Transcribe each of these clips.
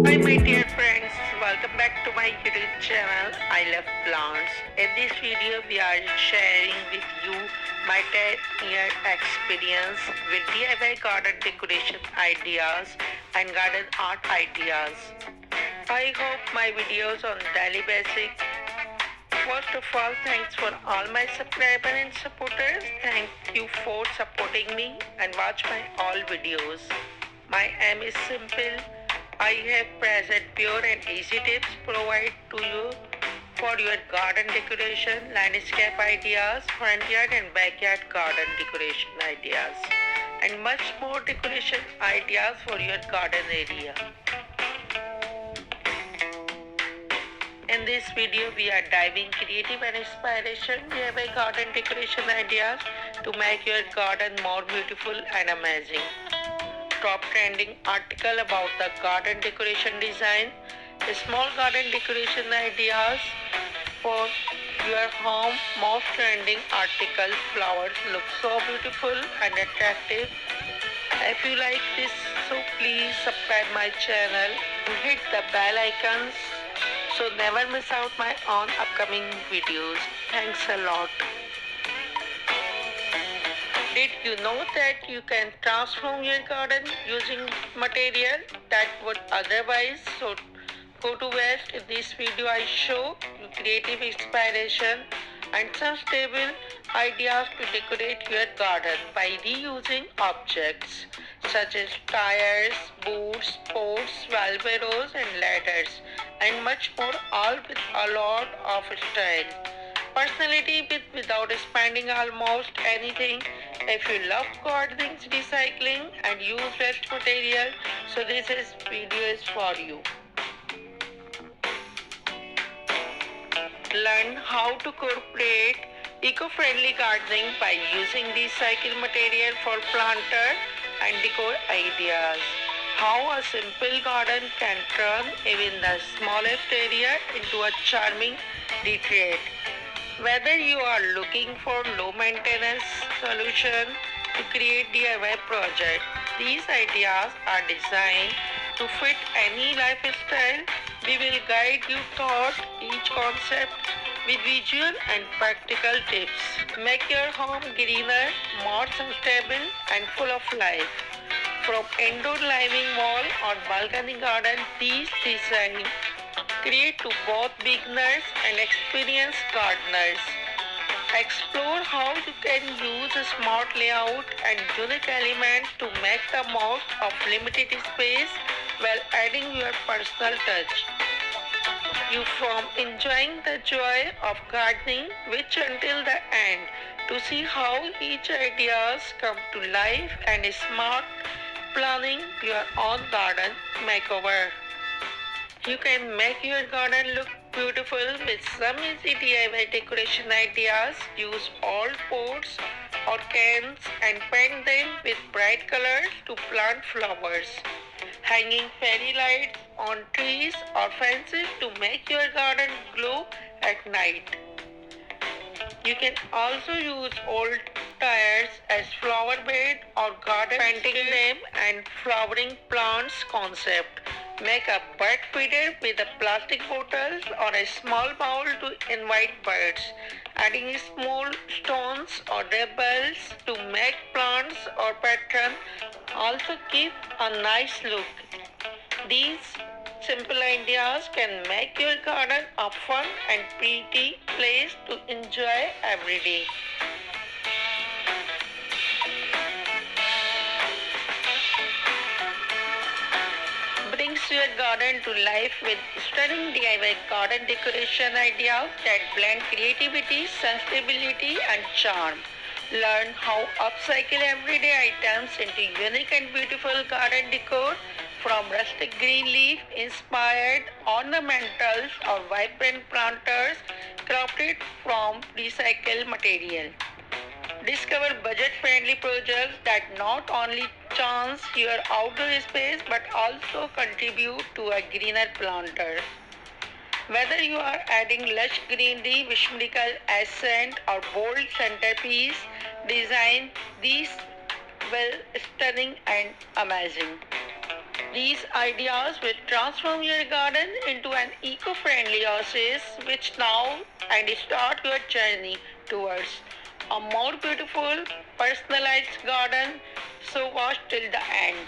Hi my dear friends, welcome back to my YouTube channel I Love Plants. In this video we are sharing with you my 10-year experience with DIY garden decoration ideas and garden art ideas. I hope my videos on daily basis. First of all, thanks for all my subscribers and supporters. Thank you for supporting me and watch my all videos. My aim is simple. I have present pure and easy tips provide to you for your garden decoration, landscape ideas, front yard and backyard garden decoration ideas, and much more decoration ideas for your garden area. In this video, we are diving creative and inspiration DIY garden decoration ideas to make your garden more beautiful and amazing. Top trending article about the garden decoration design, small garden decoration ideas for your home. Most trending article, flowers look so beautiful and attractive. If you like this, so please subscribe my channel and hit the bell icons so never miss out my own upcoming videos. Thanks a lot. Did you know that you can transform your garden using material that would otherwise go to waste? In this video I show you creative inspiration and sustainable ideas to decorate your garden by reusing objects such as tires, boots, pots, wheelbarrows and ladders and much more, all with a lot of style. Personality without spending almost anything. If you love gardening, recycling and use waste material, so this video is for you. Learn how to incorporate eco-friendly gardening by using recycled material for planter and decor ideas. How a simple garden can turn even the smallest area into a charming retreat. Whether you are looking for low maintenance solution to create DIY project, these ideas are designed to fit any lifestyle. We will guide you through each concept with visual and practical tips. Make your home greener, more sustainable and full of life. From indoor living wall or balcony garden, these designs create to both beginners and experienced gardeners. Explore how you can use a smart layout and unique elements to make the most of limited space while adding your personal touch. You from enjoying the joy of gardening which until the end to see how each ideas come to life and smart planning your own garden makeover. You can make your garden look beautiful with some easy DIY decoration ideas. Use old pots or cans and paint them with bright colors to plant flowers. Hanging fairy lights on trees or fences to make your garden glow at night. You can also use old tires as flower bed or garden painting them and flowering plants concept. Make a bird feeder with a plastic bottles or a small bowl to invite birds. Adding small stones or debbles to make plants or pattern also give a nice look. These simple ideas can make your garden a fun and pretty place to enjoy every day. Brings your garden to life with stunning DIY garden decoration ideas that blend creativity, sustainability and charm. Learn how upcycle everyday items into unique and beautiful garden decor from rustic green leaf inspired ornamentals or vibrant planters crafted from recycled material. Discover budget-friendly projects that not only chance your outdoor space but also contribute to a greener planter. Whether you are adding lush greenery, whimsical accent or bold centerpiece design, these will stunning and amazing. These ideas will transform your garden into an eco-friendly oasis which now and start your journey towards a more beautiful, personalized garden. So watch till the end.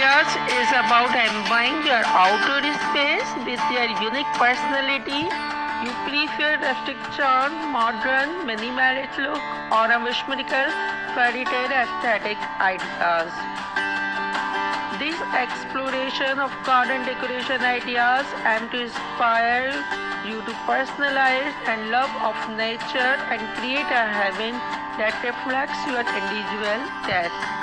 ideas is about enjoying your outdoor space with your unique personality. You prefer rustic charm, modern, minimalist look, or a whimsical fairy tale aesthetic ideas. This exploration of garden decoration ideas aim to inspire you to personalize and love of nature and create a haven that reflects your individual taste.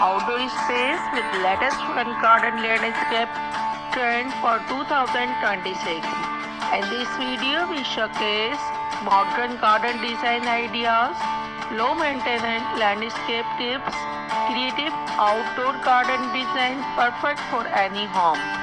Outdoor space with latest front garden landscape trend for 2026. In this video, we showcase modern garden design ideas, low maintenance landscape tips, creative outdoor garden design perfect for any home.